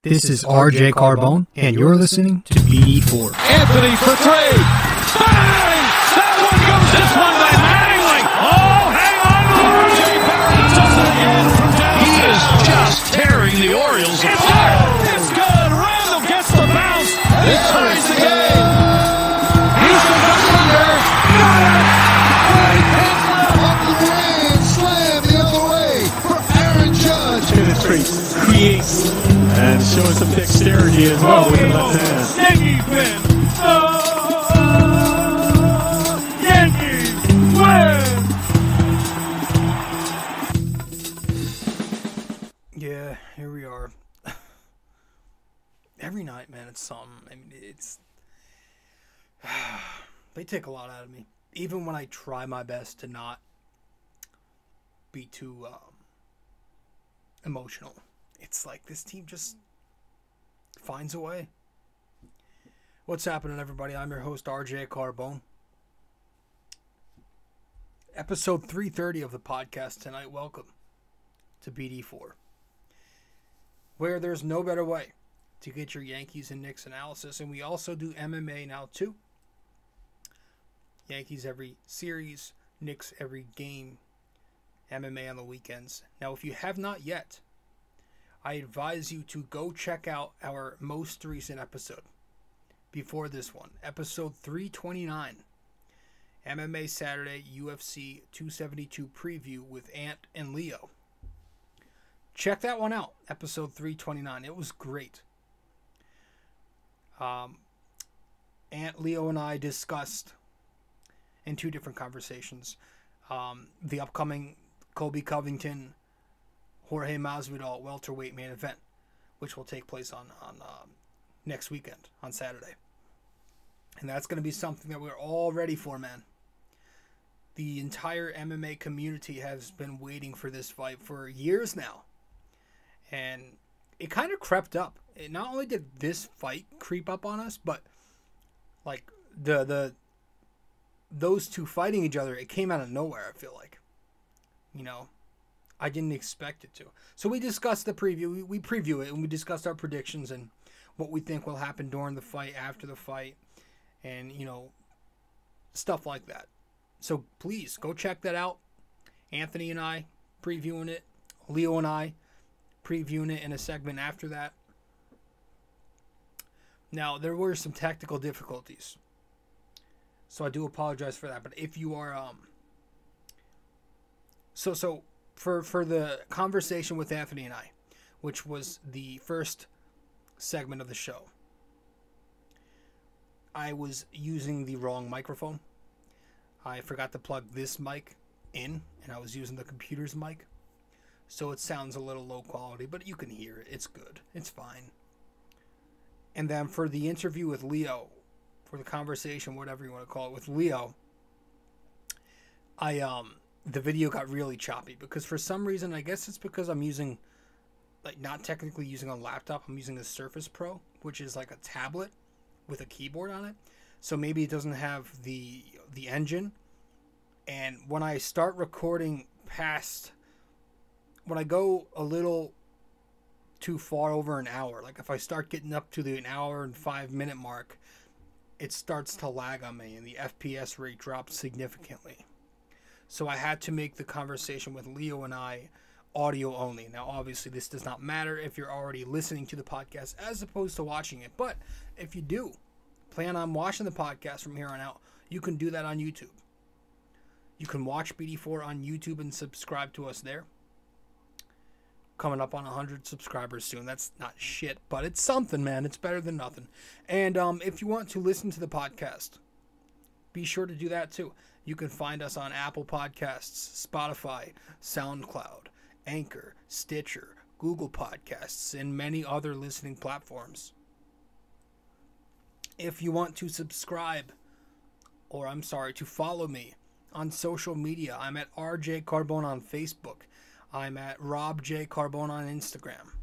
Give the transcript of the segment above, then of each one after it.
This is RJ Carbone, and you're listening to BD4. Anthony for three. Bang! That one goes this one by Mattingly. Oh, hang on to RJ Barrett. Does it again from down. He is just tearing the Orioles apart. It's good. Randall gets the bounce. And he ties the game. Houston comes under. Got it. Up the grand slam the other way for Aaron Judge. Penetrates, creates, and shows some dexterity as well with the left hand. Yankees win. Yankees win. Yeah, here we are. Every night, man, it's something. I mean, it's... They take a lot out of me. Even when I try my best to not be too emotional. It's like this team just finds a way. What's happening, everybody? I'm your host, RJ Carbone. Episode 330 of the podcast tonight. Welcome to BD4, where there's no better way to get your Yankees and Knicks analysis. And we also do MMA now, too. Yankees every series, Knicks every game, MMA on the weekends. Now, if you have not yet, I advise you to go check out our most recent episode before this one, episode 329, MMA Saturday UFC 272 preview with Ant and Leo. Check that one out, episode 329. It was great. Ant, Leo, and I discussed in two different conversations the upcoming Colby Covington, Jorge Masvidal welterweight main event, which will take place on next weekend, on Saturday. And that's going to be something that we're all ready for, man. The entire MMA community has been waiting for this fight for years now. And it kind of crept up. Not only did this fight creep up on us, but like those two fighting each other, it came out of nowhere, I feel like. You know, I didn't expect it to. So we discussed the preview. We preview it, and we discussed our predictions and what we think will happen during the fight, after the fight, and, you know, stuff like that. So please, go check that out. Anthony and I previewing it. Leo and I previewing it in a segment after that. Now, there were some technical difficulties, so I do apologize for that. But if you are... So for the conversation with Anthony and I, which was the first segment of the show, I was using the wrong microphone. I forgot to plug this mic in, and I was using the computer's mic. So it sounds a little low quality, but you can hear it. It's good. It's fine. And then for the interview with Leo, for the conversation, whatever you want to call it, with Leo, the video got really choppy because for some reason, I guess it's because I'm using, like, not technically using a laptop. I'm using the Surface Pro, which is like a tablet with a keyboard on it. So maybe it doesn't have the engine. And when I start recording past, when I go a little too far over an hour, like if I start getting up to the 1 hour and 5 minute mark, it starts to lag on me and the FPS rate drops significantly. So I had to make the conversation with Leo and I audio only. Now, obviously, this does not matter if you're already listening to the podcast as opposed to watching it. But if you do plan on watching the podcast from here on out, you can do that on YouTube. You can watch BD4 on YouTube and subscribe to us there. Coming up on 100 subscribers soon. That's not shit, but it's something, man. It's better than nothing. And if you want to listen to the podcast, be sure to do that too. You can find us on Apple Podcasts, Spotify, SoundCloud, Anchor, Stitcher, Google Podcasts, and many other listening platforms. If you want to subscribe, to follow me on social media, I'm at RJ Carbone on Facebook. I'm at Rob J. Carbone on Instagram.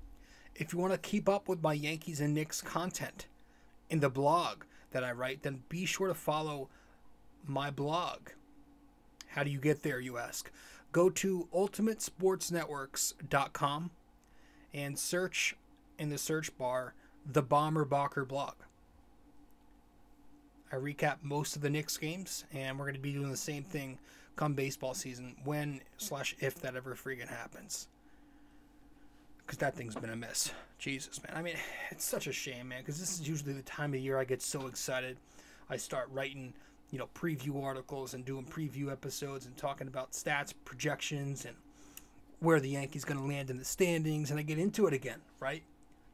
If you want to keep up with my Yankees and Knicks content in the blog that I write, then be sure to follow my blog. How do you get there, you ask? Go to ultimatesportsnetworks.com and search in the search bar the Bomber Bacher blog. I recap most of the Knicks games, and we're going to be doing the same thing come baseball season, when/if that ever freaking happens. Because that thing's been a mess. Jesus, man. I mean, it's such a shame, man, because this is usually the time of year I get so excited. I start writing, preview articles and doing preview episodes and talking about stats, projections, and where the Yankees going to land in the standings, and I get into it again, right?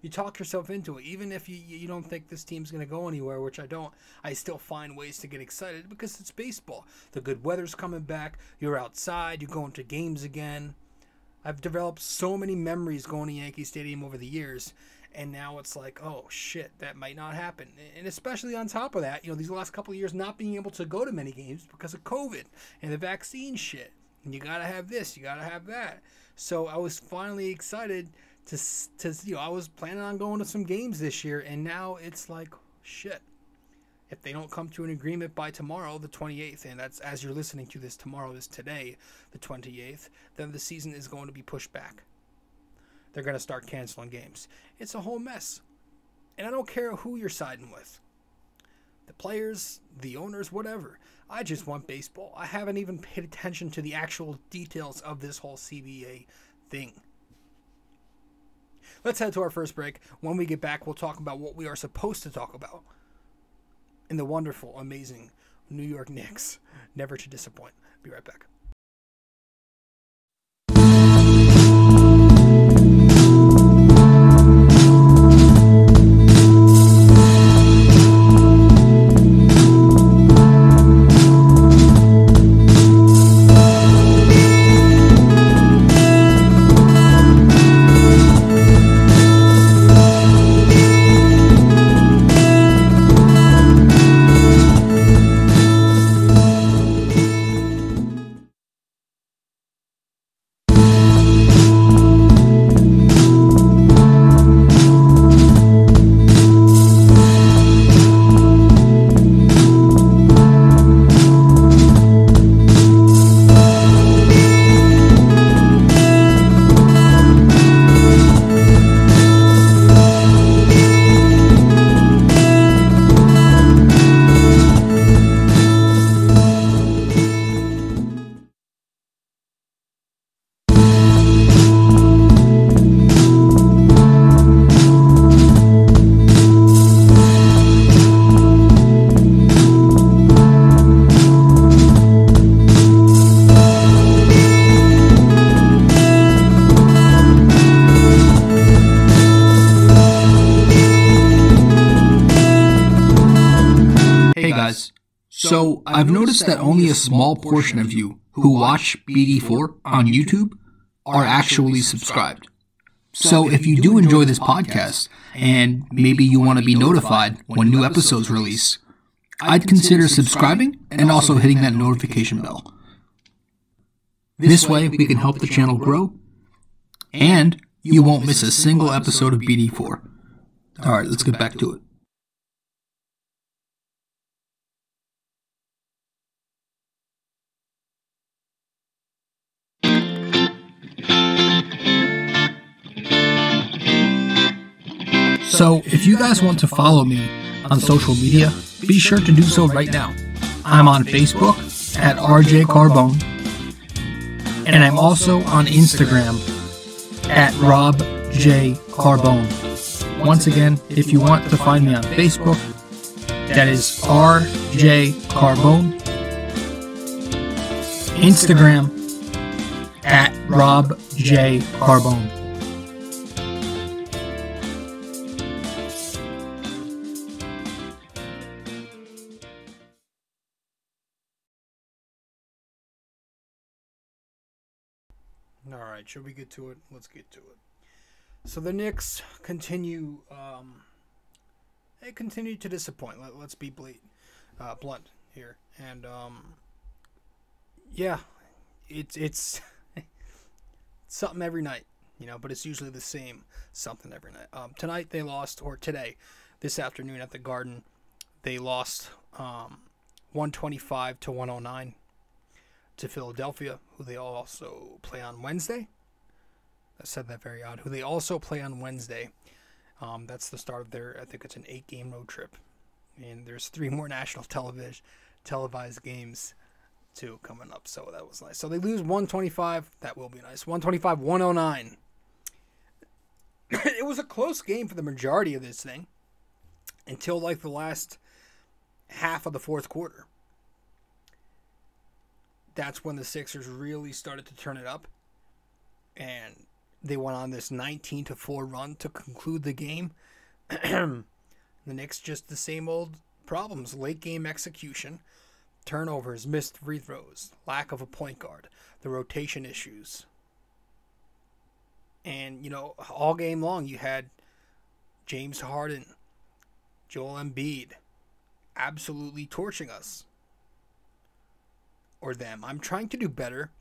You talk yourself into it. Even if you don't think this team's going to go anywhere, which I don't, I still find ways to get excited because it's baseball. The good weather's coming back. You're outside. You're going to games again. I've developed so many memories going to Yankee Stadium over the years, and now it's like, oh, shit, that might not happen. And especially on top of that, these last couple of years not being able to go to many games because of COVID and the vaccine shit. And you got to have this, you got to have that. So I was finally excited to I was planning on going to some games this year, and now it's like, shit. If they don't come to an agreement by tomorrow, the 28th, and that's as you're listening to this, tomorrow is today, the 28th, then the season is going to be pushed back. They're going to start canceling games. It's a whole mess. And I don't care who you're siding with. The players, the owners, whatever. I just want baseball. I haven't even paid attention to the actual details of this whole CBA thing. Let's head to our first break. When we get back, we'll talk about what we are supposed to talk about in the wonderful, amazing New York Knicks. Never to disappoint. Be right back. So, I've noticed that only a small portion of you who watch BD4 on YouTube are actually subscribed. So, if you do enjoy this podcast, and maybe you want to be notified when new episodes release, I'd consider subscribing and also hitting that notification bell. This way, we can help the channel grow, and you won't miss a single episode of BD4. Alright, let's get back to it. So, if you guys want to follow me on social media, be sure to do so right now. I'm on Facebook at RJ Carbone, and I'm also on Instagram at Rob J. Carbone. Once again, if you want to find me on Facebook, that is RJ Carbone. Instagram at Rob J. Carbone. Alright, should we get to it? Let's get to it. So the Knicks continue to disappoint. Let's be blunt here. And yeah, it's something every night, but it's usually the same something every night. Tonight they lost, or today, this afternoon at the Garden, they lost 125-109 to Philadelphia, who they also play on Wednesday. I said that very odd. Who they also play on Wednesday. That's the start of their, I think it's an 8-game road trip. And there's 3 more national televised games, too, coming up. So that was nice. So they lose 125. That will be nice. 125-109. It was a close game for the majority of this thing until like the last half of the fourth quarter. That's when the Sixers really started to turn it up. And they went on this 19-4 run to conclude the game. The Knicks just the same old problems. Late game execution, turnovers, missed free throws, lack of a point guard, the rotation issues. And, you know, all game long you had James Harden, Joel Embiid absolutely torching us. Or them. I'm trying to do better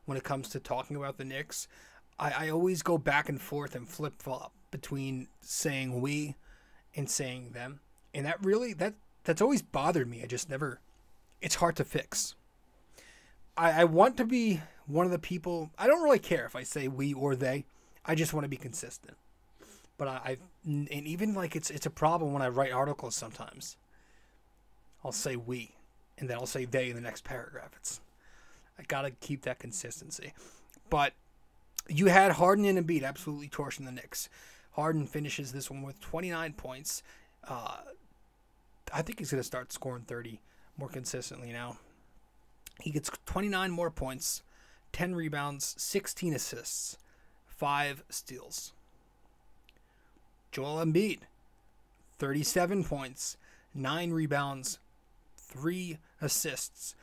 when it comes to talking about the Knicks. I always go back and forth and flip-flop between saying we and saying them. And that's always bothered me. I just never... It's hard to fix. I want to be one of the people... I don't really care if I say we or they. I just want to be consistent. But and even like it's a problem when I write articles sometimes. I'll say we, and then I'll say they in the next paragraph. I gotta keep that consistency. But you had Harden and Embiid absolutely torching the Knicks. Harden finishes this one with 29 points. I think he's gonna start scoring 30 more consistently now. He gets 29 more points, 10 rebounds, 16 assists, 5 steals. Joel Embiid, 37 points, 9 rebounds, 3 assists,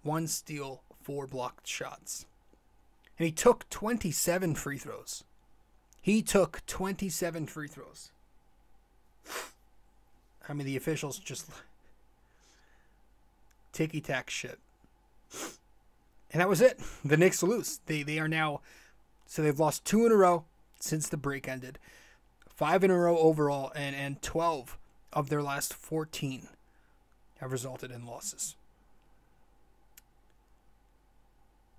1 steal, 4 blocked shots. And he took 27 free throws. I mean, the officials just ticky-tack shit. And that was it. The Knicks lose. They are now... So they've lost 2 in a row since the break ended. 5 in a row overall, and 12 of their last 14 have resulted in losses.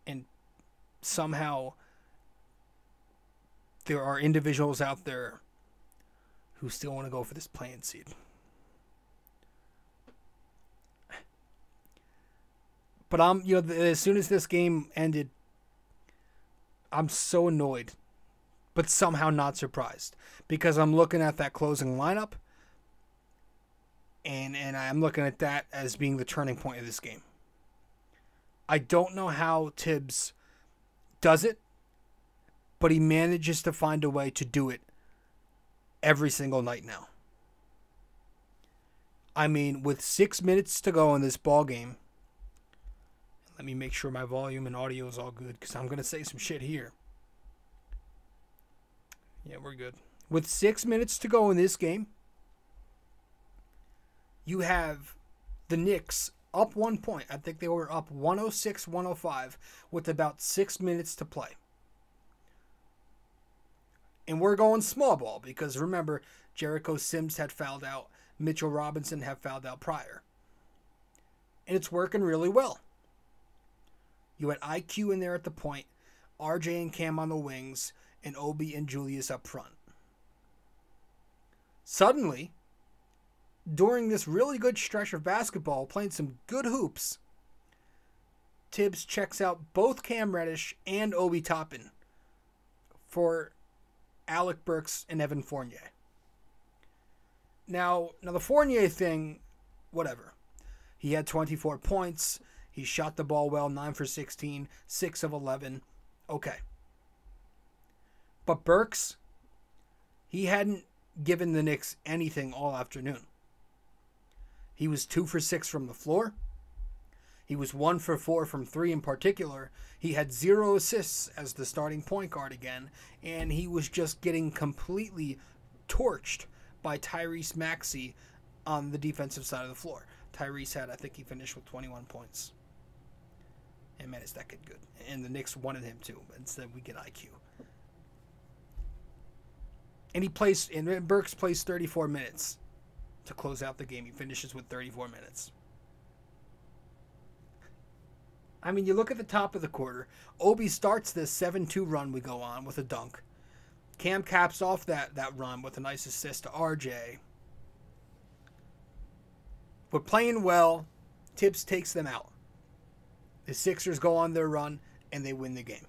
And somehow there are individuals out there who still want to go for this play-in seed. But as soon as this game ended, I'm so annoyed, but somehow not surprised, because I'm looking at that closing lineup, and I'm looking at that as being the turning point of this game. I don't know how Tibbs does it, but he manages to find a way to do it every single night now. I mean, with 6 minutes to go in this ball game, let me make sure my volume and audio is all good, because I'm going to say some shit here. Yeah, we're good. With 6 minutes to go in this game, you have the Knicks up 1 point. I think they were up 106-105 with about 6 minutes to play. And we're going small ball because, remember, Jericho Sims had fouled out. Mitchell Robinson had fouled out prior. And it's working really well. You had IQ in there at the point, RJ and Cam on the wings, and Obi and Julius up front. Suddenly, during this really good stretch of basketball, playing some good hoops, Tibbs checks out both Cam Reddish and Obi Toppin for Alec Burks and Evan Fournier. Now the Fournier thing, whatever. He had 24 points. He shot the ball well, 9 for 16, 6 of 11. Okay. But Burks, he hadn't given the Knicks anything all afternoon. He was 2 for 6 from the floor. He was 1 for 4 from 3 in particular. He had 0 assists as the starting point guard again. And he was just getting completely torched by Tyrese Maxey on the defensive side of the floor. Tyrese had, I think he finished with 21 points. And man, is that kid good. And the Knicks wanted him too. Instead, we get IQ. And Burks plays 34 minutes to close out the game. He finishes with 34 minutes. I mean, you look at the top of the quarter. Obi starts this 7-2 run we go on with a dunk. Cam caps off that run with a nice assist to RJ. But playing well, Tibbs takes them out. The Sixers go on their run, and they win the game.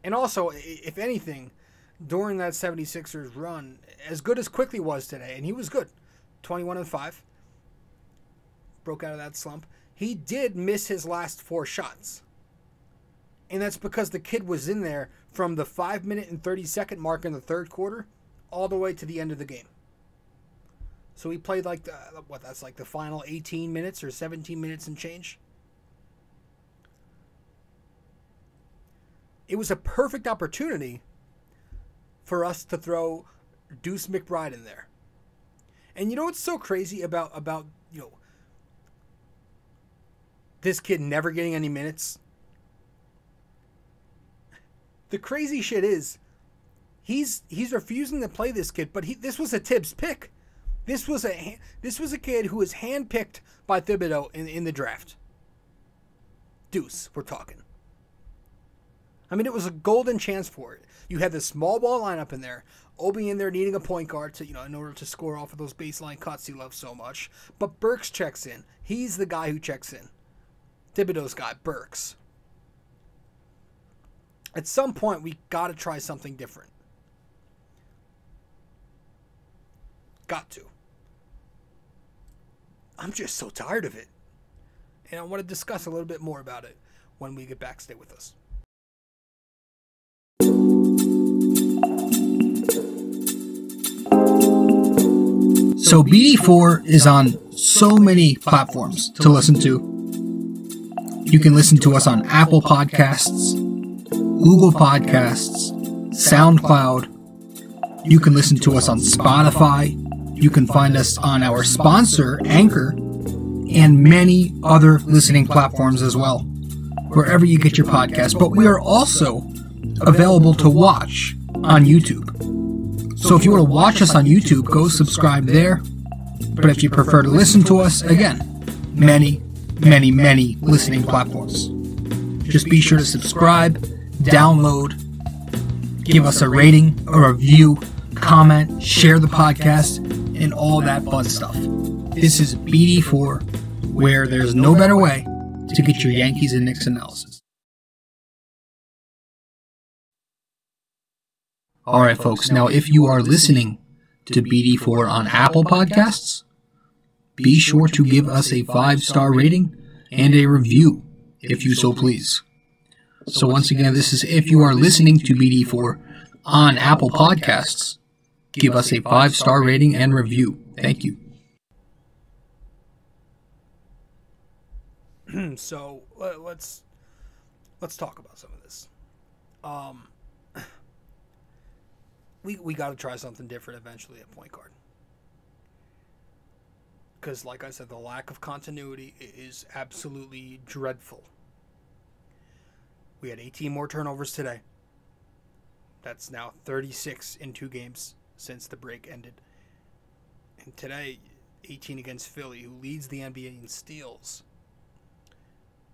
And also, if anything, during that 76ers run, as good as Quickley was today, and he was good, 21-5, broke out of that slump, he did miss his last 4 shots. And that's because the kid was in there from the 5-minute and 30-second mark in the third quarter all the way to the end of the game. So he played like the final 18 minutes or 17 minutes and change. It was a perfect opportunity for us to throw Deuce McBride in there. And you know what's so crazy about this kid never getting any minutes? The crazy shit is he's refusing to play this kid, but this was a Tibbs pick. This was a kid who was handpicked by Thibodeau in the draft. Deuce, we're talking. I mean, it was a golden chance for it. You had the small ball lineup in there. Obi in there needing a point guard to, in order to score off of those baseline cuts he loves so much. But Burks checks in. He's the guy who checks in. Thibodeau's guy, Burks. At some point, we got to try something different. Got to. I'm just so tired of it. And I want to discuss a little bit more about it when we get back. Stay with us. So BD4 is on so many platforms to listen to. You can listen to us on Apple Podcasts, Google Podcasts, SoundCloud. You can listen to us on Spotify. You can find us on our sponsor, Anchor, and many other listening platforms as well, wherever you get your podcast. But we are also available to watch on YouTube. So if you want to watch us on YouTube, go subscribe there. But if you prefer to listen to us, again, many listening platforms. Just be sure to subscribe, download, give us a rating, a review, comment, share the podcast, and all that fun stuff. This is BD4, where there's no better way to get your Yankees and Knicks analysis. Alright folks, now if you are listening to BD4 on Apple Podcasts, be sure to give us a 5-star rating and a review, if you so please. So once again, this is if you are listening to BD4 on Apple Podcasts, give us a 5-star rating and review. Thank you. So let's talk about some of this. We got to try something different eventually at point guard. Because, like I said, the lack of continuity is absolutely dreadful. We had 18 more turnovers today. That's now 36 in 2 games since the break ended. And today, 18 against Philly, who leads the NBA in steals.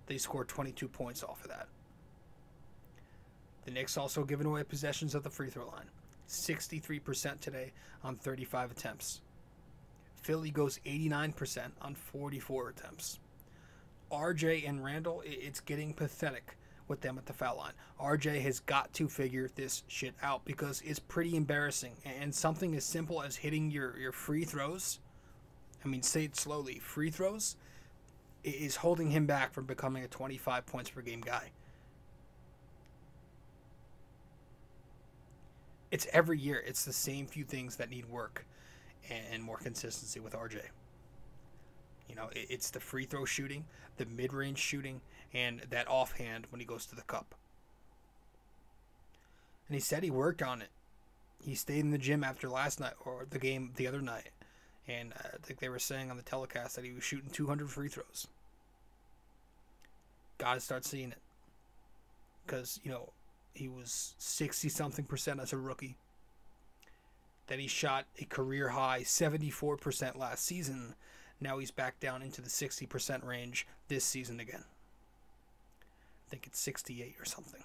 They scored 22 points off of that. The Knicks also given away possessions at the free throw line. 63% today on 35 attempts. Philly goes 89% on 44 attempts. RJ and Randall, it's getting pathetic with them at the foul line. RJ has got to figure this shit out because it's pretty embarrassing. And something as simple as hitting your free throws, I mean, say it slowly, free throws, is holding him back from becoming a 25 points per game guy. It's every year. It's the same few things that need work and more consistency with RJ. It's the free throw shooting, the mid-range shooting, and that offhand when he goes to the cup. And he said he worked on it. He stayed in the gym after last night or the game the other night. And I think they were saying on the telecast that he was shooting 200 free throws. Got to start seeing it. Because, he was 60-something% as a rookie. Then he shot a career-high 74% last season. Now he's back down into the 60% range this season again. I think it's 68 or something.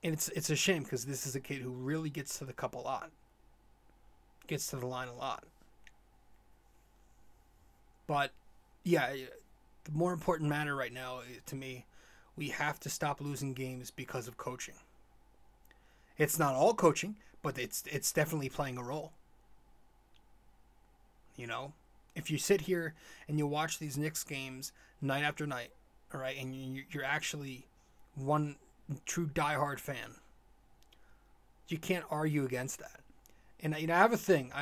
And it's a shame because this is a kid who really gets to the cup a lot. Gets to the line a lot. But, yeah, the more important matter right now, to me, we have to stop losing games because of coaching. It's not all coaching, but it's definitely playing a role. You know? If you sit here and you watch these Knicks games night after night, all right, and you're actually one true diehard fan, you can't argue against that. And I have a thing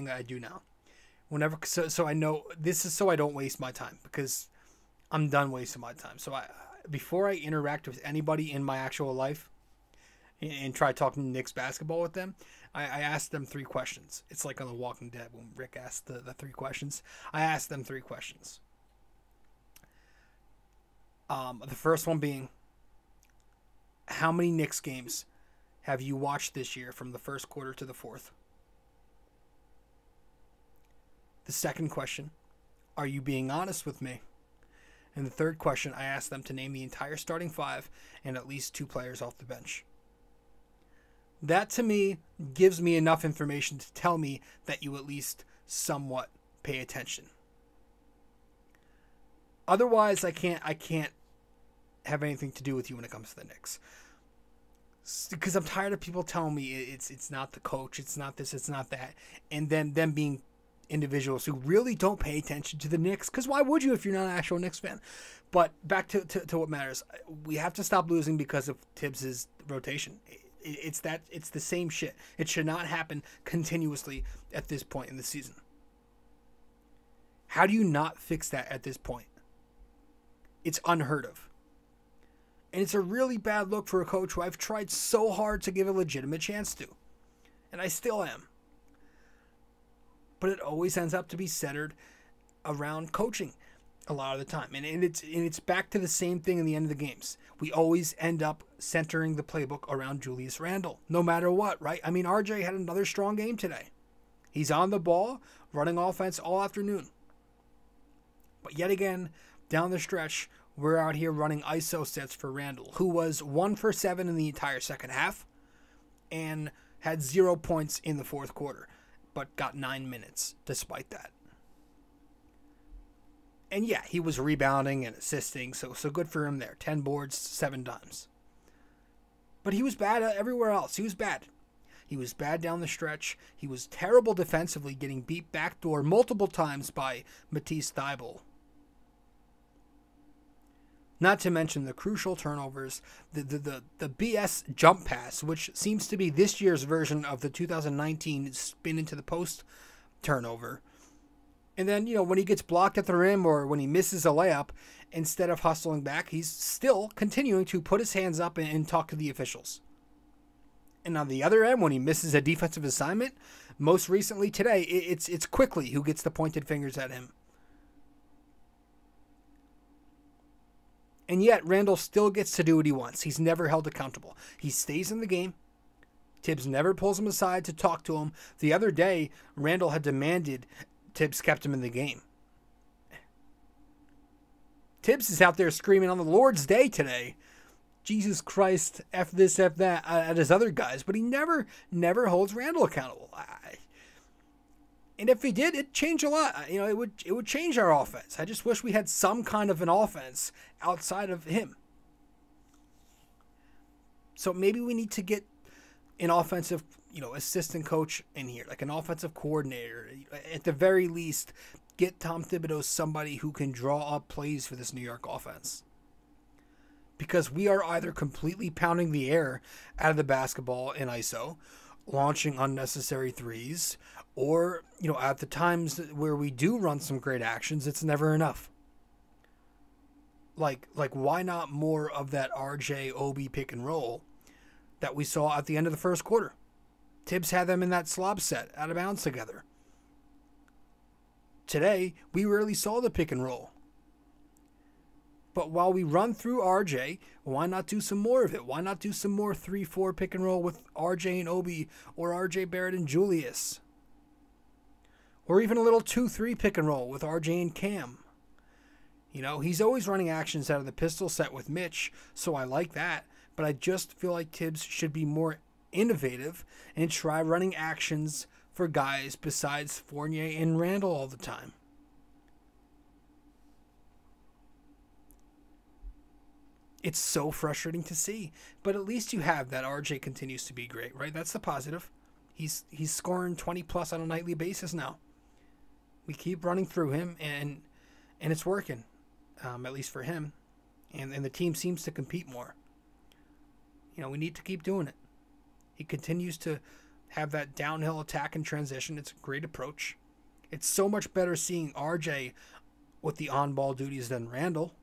that I do now. Whenever, so I know this is so I don't waste my time, because I'm done wasting my time. So before I interact with anybody in my actual life and try talking Knicks basketball with them, I ask them 3 questions. It's like on The Walking Dead when Rick asked the 3 questions. I ask them 3 questions. The first one being, how many Knicks games have you watched this year from the first quarter to the fourth? The second question, are you being honest with me? And the third question, I ask them to name the entire starting 5 and at least 2 players off the bench. That, to me, gives me enough information to tell me that you at least somewhat pay attention. Otherwise, I can't have anything to do with you when it comes to the Knicks. Because I'm tired of people telling me it's not the coach, it's not this, it's not that. And then them being individuals who really don't pay attention to the Knicks. Because why would you if you're not an actual Knicks fan? But back to what matters. We have to stop losing because of Tibbs' rotation. It's the same shit. It should not happen continuously at this point in the season. How do you not fix that at this point? It's unheard of. And it's a really bad look for a coach who I've tried so hard to give a legitimate chance to. And I still am. But it always ends up to be centered around coaching a lot of the time. And it's back to the same thing in the end of the games. We always end up centering the playbook around Julius Randle, no matter what, right? I mean, RJ had another strong game today. He's on the ball, running offense all afternoon. But yet again, down the stretch, we're out here running ISO sets for Randle, who was 1 for 7 in the entire second half and had 0 points in the fourth quarter, but got 9 minutes despite that. And yeah, he was rebounding and assisting, so good for him there. 10 boards, 7 dimes. But he was bad everywhere else. He was bad. He was bad down the stretch. He was terrible defensively, getting beat backdoor multiple times by Matisse Thybulle. Not to mention the crucial turnovers, the BS jump pass, which seems to be this year's version of the 2019 spin into the post turnover. And then, when he gets blocked at the rim or when he misses a layup, instead of hustling back, he's still continuing to put his hands up and talk to the officials. And on the other end, when he misses a defensive assignment, most recently today, it's Quickly who gets the pointed fingers at him. And yet, Randle still gets to do what he wants. He's never held accountable. He stays in the game. Tibbs never pulls him aside to talk to him. The other day, Randle had demanded Tibbs kept him in the game. Tibbs is out there screaming on the Lord's Day today. Jesus Christ, F this, F that, at his other guys. But he never holds Randle accountable. And if he did, it'd change a lot. It would change our offense. I just wish we had some kind of an offense outside of him. So maybe we need to get an offensive, assistant coach in here, like an offensive coordinator. At the very least, get Tom Thibodeau somebody who can draw up plays for this New York offense. Because we are either completely pounding the air out of the basketball in ISO, launching unnecessary threes, or, at the times where we do run some great actions, it's never enough. Like why not more of that RJ Obi pick and roll that we saw at the end of the first quarter? Tibbs had them in that slob set out of bounds together. Today, we rarely saw the pick and roll. But while we run through RJ, why not do some more of it? Why not do some more 3-4 pick and roll with RJ and Obi or RJ Barrett and Julius? Or even a little 2-3 pick and roll with RJ and Cam. He's always running actions out of the pistol set with Mitch, so I like that. but I just feel like Tibbs should be more innovative and try running actions for guys besides Fournier and Randall all the time. It's so frustrating to see, but at least you have that RJ continues to be great, right? That's the positive. He's scoring 20 plus on a nightly basis now. We keep running through him, and it's working, at least for him. And the team seems to compete more. You know, we need to keep doing it. He continues to have that downhill attack and transition. It's a great approach. It's so much better seeing RJ with the on-ball duties than Randall.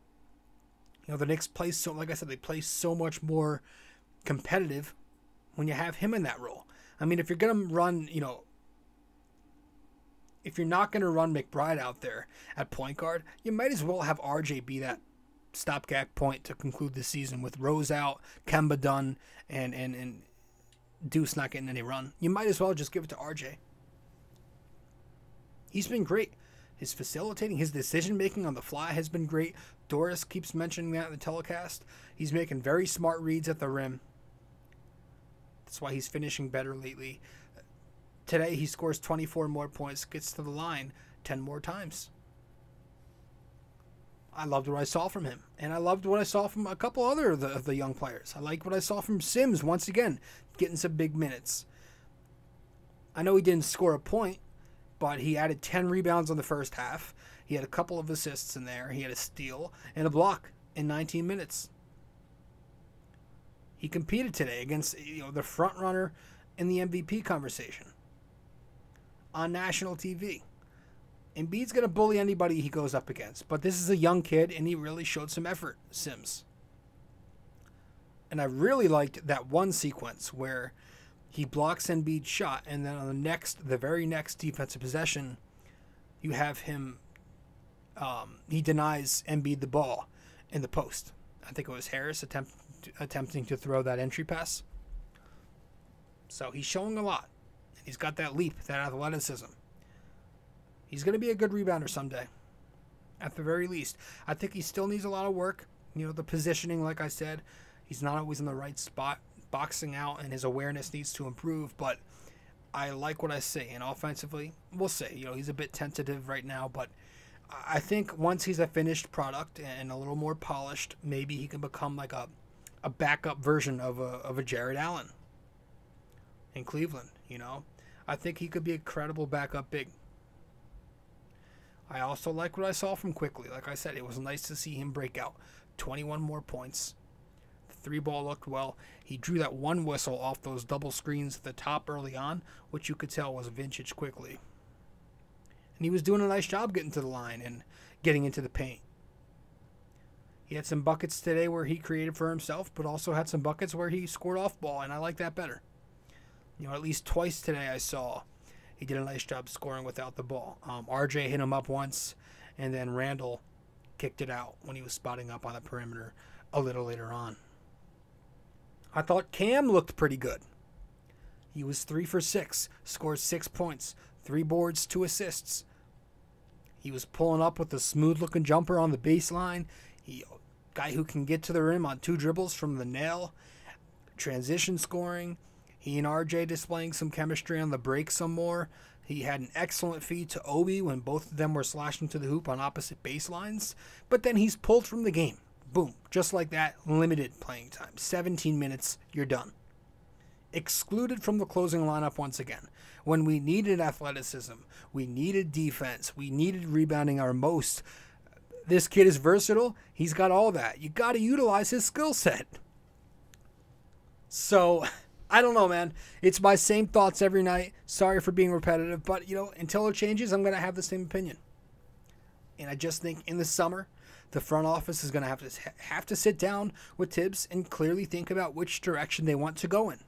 You know, the Knicks play so, like I said, they play so much more competitive when you have him in that role. I mean, if you're going to run, you know, if you're not going to run McBride out there at point guard, you might as well have RJ be that stopgap point to conclude the season with Rose out, Kemba done, and Deuce not getting any run. You might as well just give it to RJ. He's been great. His facilitating, his decision-making on the fly has been great. Doris keeps mentioning that in the telecast. He's making very smart reads at the rim. That's why he's finishing better lately. Today, he scores 24 more points, gets to the line 10 more times. I loved what I saw from him. And I loved what I saw from a couple other of the young players. I like what I saw from Sims, once again, getting some big minutes. I know he didn't score a point, but he added 10 rebounds in the first half. He had a couple of assists in there. He had a steal and a block in 19 minutes. He competed today against, you know, the front runner in the MVP conversation on national TV. Embiid's going to bully anybody he goes up against, but this is a young kid, and he really showed some effort, Sims. And I really liked that one sequence where he blocks Embiid's shot, and then on the very next defensive possession, you have him, he denies Embiid the ball in the post. I think it was Harris attempting to throw that entry pass. So he's showing a lot. He's got that leap, that athleticism. He's going to be a good rebounder someday, at the very least. I think he still needs a lot of work. You know, the positioning, like I said, he's not always in the right spot, boxing out, and his awareness needs to improve. But I like what I see. And offensively, we'll see. You know, he's a bit tentative right now, but I think once he's a finished product and a little more polished, maybe he can become like a backup version of a Jared Allen in Cleveland. You know, I think he could be a credible backup big. I also like what I saw from Quickly. Like I said, it was nice to see him break out. 21 more points. The three ball looked well. He drew that one whistle off those double screens at the top early on, which you could tell was vintage Quickly. And he was doing a nice job getting to the line and getting into the paint. He had some buckets today where he created for himself, but also had some buckets where he scored off ball, and I like that better. You know, at least twice today I saw he did a nice job scoring without the ball. RJ hit him up once, and then Randall kicked it out when he was spotting up on the perimeter a little later on. I thought Cam looked pretty good. He was 3 for 6, scored 6 points, 3 boards, 2 assists. He was pulling up with a smooth-looking jumper on the baseline. Guy who can get to the rim on 2 dribbles from the nail. Transition scoring. He and RJ displaying some chemistry on the break some more. He had an excellent feed to Obi when both of them were slashing to the hoop on opposite baselines. But then he's pulled from the game. Boom. Just like that, limited playing time. 17 minutes, you're done. Excluded from the closing lineup once again. When we needed athleticism, we needed defense, we needed rebounding our most. This kid is versatile. He's got all that. You got to utilize his skill set. So, I don't know, man. It's my same thoughts every night. Sorry for being repetitive, but, you know, until it changes, I'm going to have the same opinion. And I just think in the summer, the front office is going to have to sit down with Tibbs and clearly think about which direction they want to go in.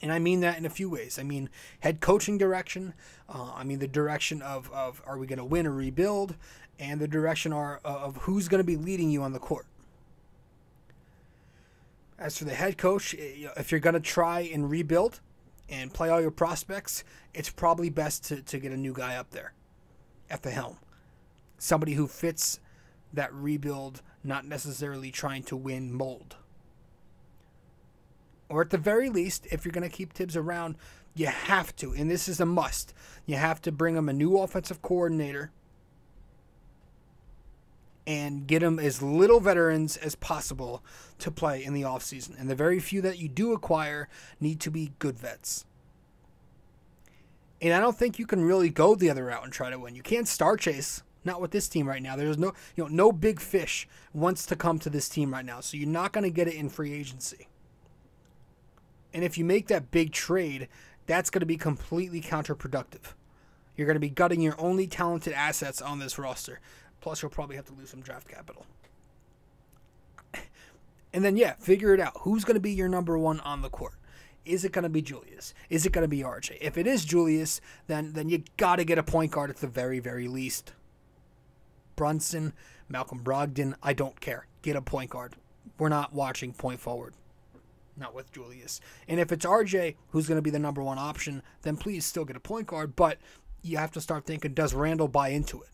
And I mean that in a few ways. I mean head coaching direction. I mean the direction of are we going to win or rebuild? And the direction of who's going to be leading you on the court. As for the head coach, if you're going to try and rebuild and play all your prospects, it's probably best to get a new guy up there at the helm. Somebody who fits that rebuild, not necessarily trying to win mold. Or at the very least, if you're going to keep Tibbs around, you have to, and this is a must, you have to bring him a new offensive coordinator and get him as little veterans as possible to play in the offseason. And the very few that you do acquire need to be good vets. And I don't think you can really go the other route and try to win. You can't star chase. Not with this team right now. There's no big fish wants to come to this team right now. So you're not going to get it in free agency. And if you make that big trade, that's going to be completely counterproductive. You're going to be gutting your only talented assets on this roster. Plus, you'll probably have to lose some draft capital. And then, figure it out. Who's going to be your number one on the court? Is it going to be Julius? Is it going to be RJ? If it is Julius, then you got to get a point guard at the very, very least. Brunson, Malcolm Brogdon, I don't care. Get a point guard. We're not watching point forward. Not with Julius. And if it's RJ who's going to be the number one option, then please still get a point guard. But you have to start thinking, does Randall buy into it?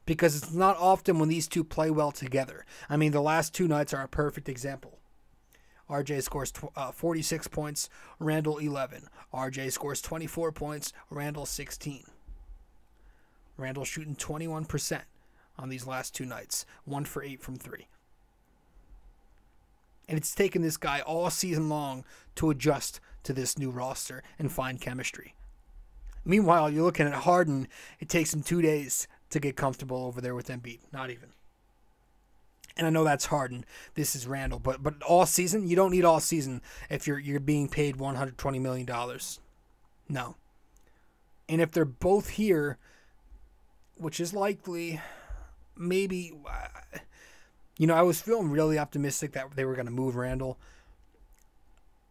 Because it's not often when these two play well together. I mean, the last 2 nights are a perfect example. RJ scores 46 points, Randall 11. RJ scores 24 points, Randall 16. Randall shooting 21% on these last 2 nights. 1 for 8 from 3. And it's taken this guy all season long to adjust to this new roster and find chemistry. Meanwhile, you're looking at Harden. It takes him 2 days to get comfortable over there with Embiid. Not even. And I know that's Harden. This is Randall. But all season? You don't need all season if you're being paid $120 million. No. And if they're both here, which is likely, maybe, I was feeling really optimistic that they were going to move Randall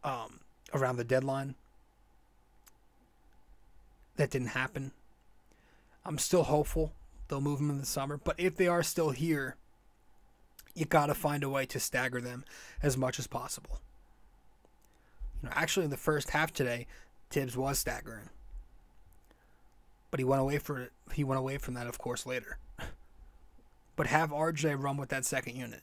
around the deadline. That didn't happen. I'm still hopeful they'll move him in the summer. But if they are still here, you got to find a way to stagger them as much as possible. Actually, in the first half today, Tibbs was staggering. But he went away from that, of course, later. But have RJ run with that second unit.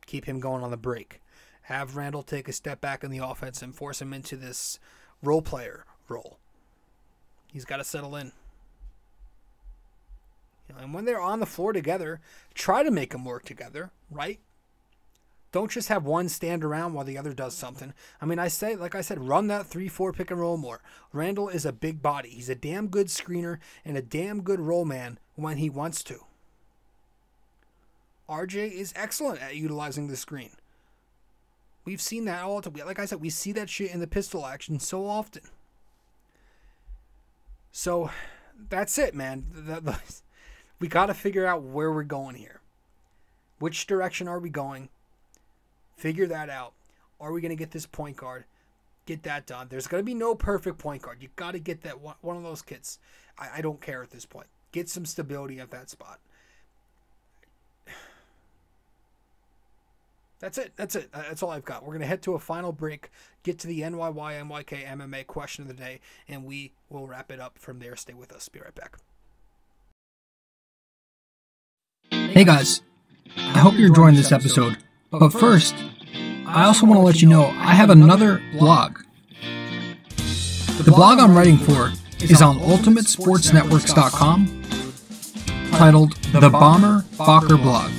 Keep him going on the break. Have Randall take a step back in the offense and force him into this role player role. He's got to settle in. And when they're on the floor together, try to make them work together, right? Don't just have one stand around while the other does something. I mean, like I said, run that 3-4 pick and roll more. Randall is a big body. He's a damn good screener and a damn good roll man when he wants to. RJ is excellent at utilizing the screen. We've seen that all the time. Like I said, we see that shit in the pistol action so often. So, that's it, man. We got to figure out where we're going here. Which direction are we going? Figure that out. Are we going to get this point guard? Get that done. There's going to be no perfect point guard. You got to get that one of those kids. I don't care at this point. Get some stability at that spot. That's it. That's all I've got. We're going to head to a final break, get to the NYK MMA question of the day, and we will wrap it up from there. Stay with us. Be right back. Hey guys, I hope you're enjoying this episode. But first, I also want to let you know I have another blog. The blog I'm writing for is on UltimateSportsNetworks.com, titled The Bomber Bacher Blog.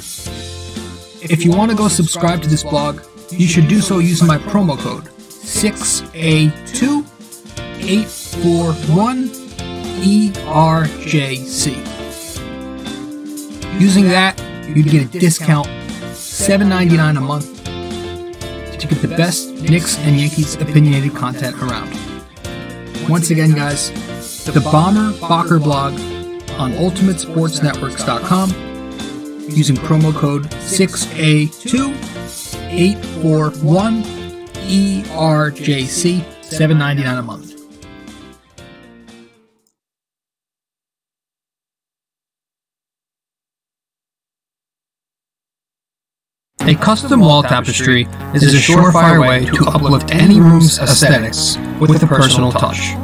If you want to go subscribe to this blog, you should do so using my promo code 6A2841ERJC. Using that, you'd get a discount, $7.99 a month, to get the best Knicks and Yankees opinionated content around. Once again, guys, the Bomber Bacher blog on UltimateSportsNetworks.com, using promo code 6A2841ERJC, $7.99 a month. A custom wall tapestry is a surefire way to uplift any room's aesthetics with a personal touch.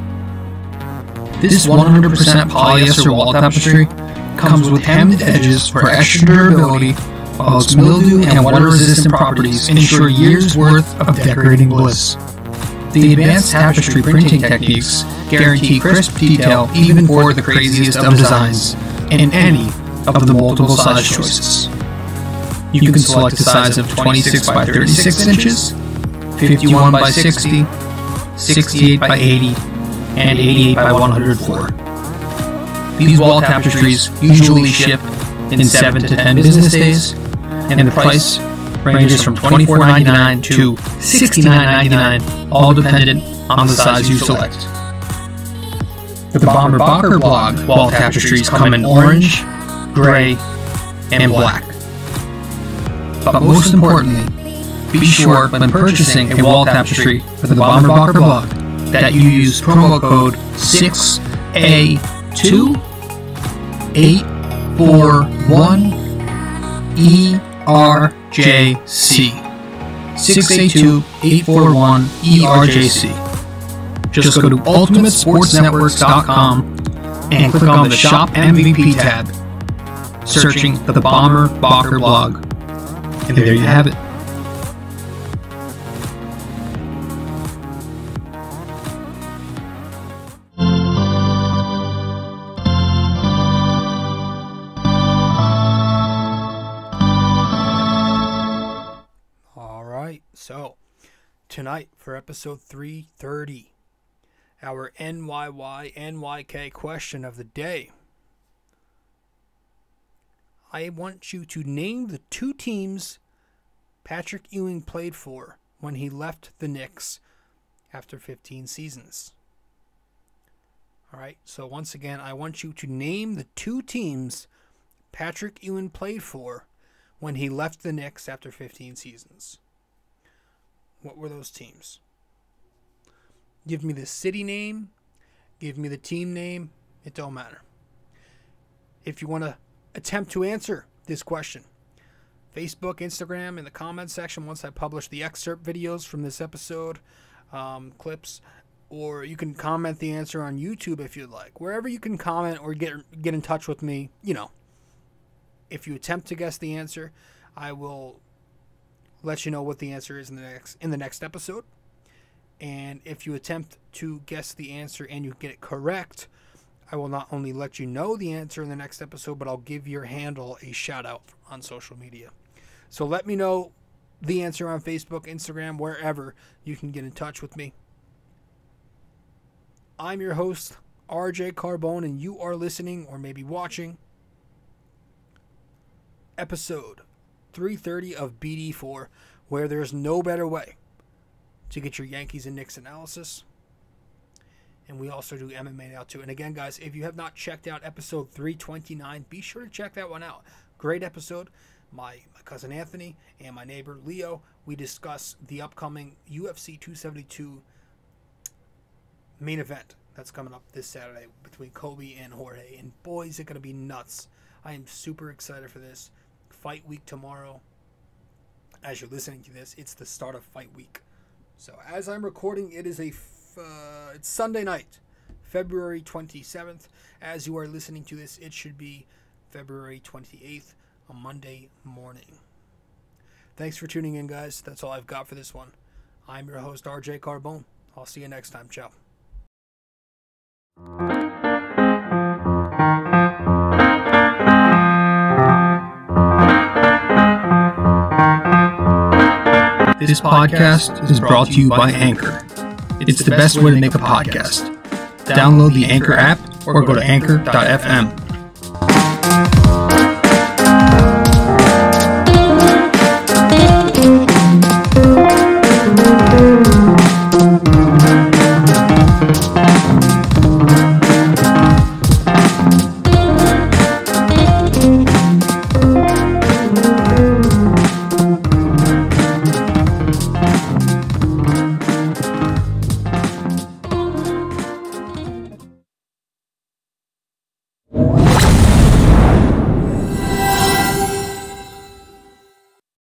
This 100% polyester wall tapestry comes with hemmed edges for extra durability while its mildew and water-resistant properties ensure years' worth of decorating bliss. The advanced tapestry printing techniques guarantee crisp detail even for the craziest of designs in any of the multiple size choices. You can select a size of 26 by 36 inches, 51 by 60, 68 by 80, and 88 by 104. These wall tapestries usually ship in 7 to 10 business days, and the price ranges from $24.99 to $69.99, all dependent on the size you select. The Bomber Bocker blog wall tapestries come in orange, gray, and black. But most importantly, be sure when purchasing a wall tapestry for the Bomber Bocker blog that you use promo code 6A2841ERJC. 6A2841ERJC. Just go to UltimateSportsNetworks.com and click on the Shop MVP tab, searching the Bomber Bocker blog. And there you have it. So, tonight for episode 330, our NYK question of the day. I want you to name the 2 teams Patrick Ewing played for when he left the Knicks after 15 seasons. Alright, so once again, I want you to name the 2 teams Patrick Ewing played for when he left the Knicks after 15 seasons. What were those teams? Give me the city name. Give me the team name. It don't matter. If you want to attempt to answer this question, Facebook, Instagram, in the comments section once I publish the excerpt videos from this episode, clips, or you can comment the answer on YouTube if you'd like. Wherever you can comment or get in touch with me, if you attempt to guess the answer, I will let you know what the answer is in the next episode. And if you attempt to guess the answer and you get it correct, I will not only let you know the answer in the next episode, but I'll give your handle a shout out on social media. So let me know the answer on Facebook, Instagram, wherever you can get in touch with me. I'm your host, RJ Carbone, and you are listening or maybe watching episode 330 of BD4, where there's no better way to get your Yankees and Knicks analysis. And we also do MMA now too. And again, guys, if you have not checked out episode 329, be sure to check that one out. Great episode. My cousin Anthony and my neighbor Leo, we discuss the upcoming UFC 272 main event that's coming up this Saturday between Kobe and Jorge. And boy, is it going to be nuts. I am super excited for this. Fight week tomorrow. As you're listening to this, it's the start of fight week. So as I'm recording, it is it's Sunday night, February 27th. As you are listening to this, it should be February 28th, a Monday morning. Thanks for tuning in, guys. That's all I've got for this one. I'm your host, RJ Carbone. I'll see you next time. Ciao. This podcast is brought to you by Anchor. It's the best way to make a podcast. Download the Anchor app or go to anchor.fm.